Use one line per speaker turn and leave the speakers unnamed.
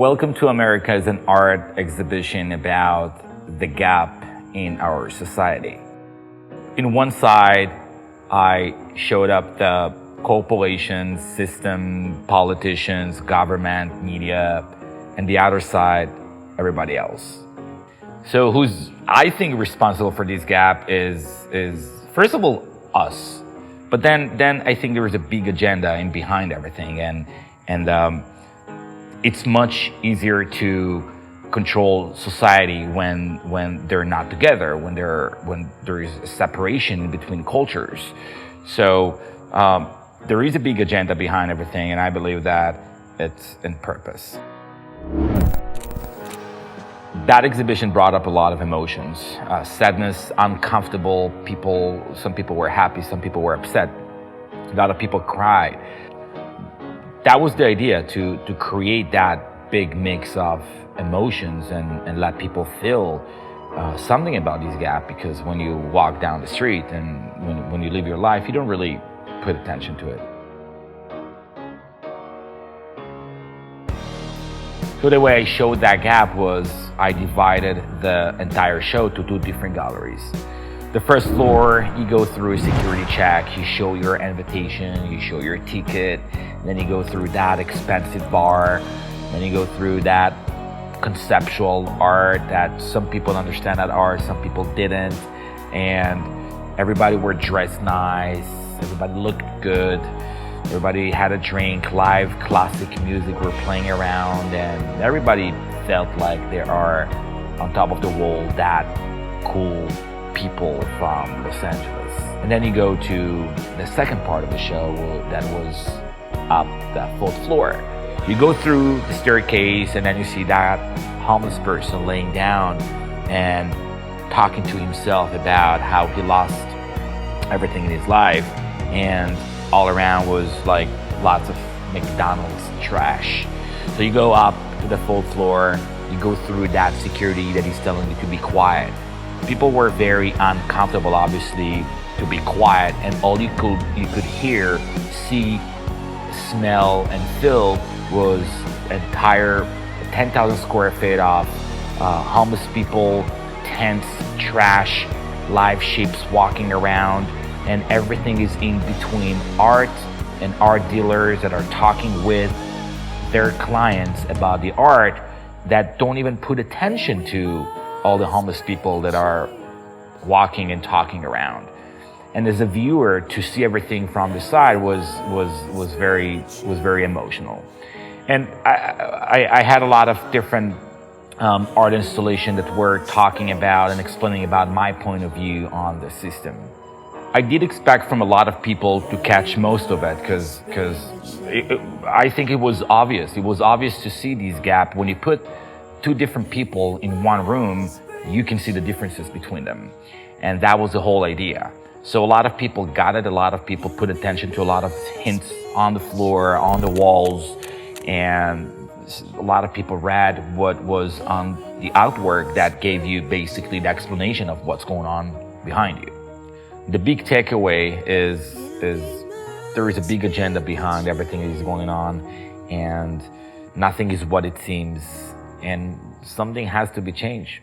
Welcome to America is an art exhibition about the gap in our society. In one side, I showed up the corporations, system, politicians, government, media, and the other side, everybody else. So who's, I think, responsible for this gap is first of all, us. But then I think there is a big agenda in behind everything, and it's much easier to control society when they're not together, when there is a separation between cultures. So there is a big agenda behind everything, and I believe that it's in purpose. That exhibition brought up a lot of emotions, sadness, uncomfortable people. Some people were happy, some people were upset. A lot of people cried. That was the idea, to create that big mix of emotions and let people feel something about this gap, because when you walk down the street and when you live your life, you don't really put attention to it. So the way I showed that gap was I divided the entire show to two different galleries. The first floor, you go through a security check, you show your invitation, you show your ticket, then you go through that expensive bar, then you go through that conceptual art that some people understand that art, some people didn't, and everybody were dressed nice, everybody looked good, everybody had a drink, live classic music were playing around, and everybody felt like they are on top of the wall, that cool people from Los Angeles. And then you go to the second part of the show that was up the fourth floor. You go through the staircase and then you see that homeless person laying down and talking to himself about how he lost everything in his life, and all around was like lots of McDonald's trash. So you go up to the fourth floor, you go through that security that he's telling you to be quiet. People were very uncomfortable, obviously, to be quiet, and all you could hear, see, smell, and feel was entire 10,000 square feet of homeless people, tents, trash, live sheep walking around, and everything is in between art and art dealers that are talking with their clients about the art that don't even put attention to all the homeless people that are walking and talking around. And as a viewer, to see everything from the side was very emotional. And I had a lot of different art installation that were talking about and explaining about my point of view on the system. I did expect from a lot of people to catch most of it, because I think it was obvious. It was obvious to see these gaps. When you put two different people in one room, you can see the differences between them. And that was the whole idea. So a lot of people got it, a lot of people put attention to a lot of hints on the floor, on the walls, and a lot of people read what was on the artwork that gave you basically the explanation of what's going on behind you. The big takeaway is there is a big agenda behind everything that is going on, and nothing is what it seems, and something has to be changed.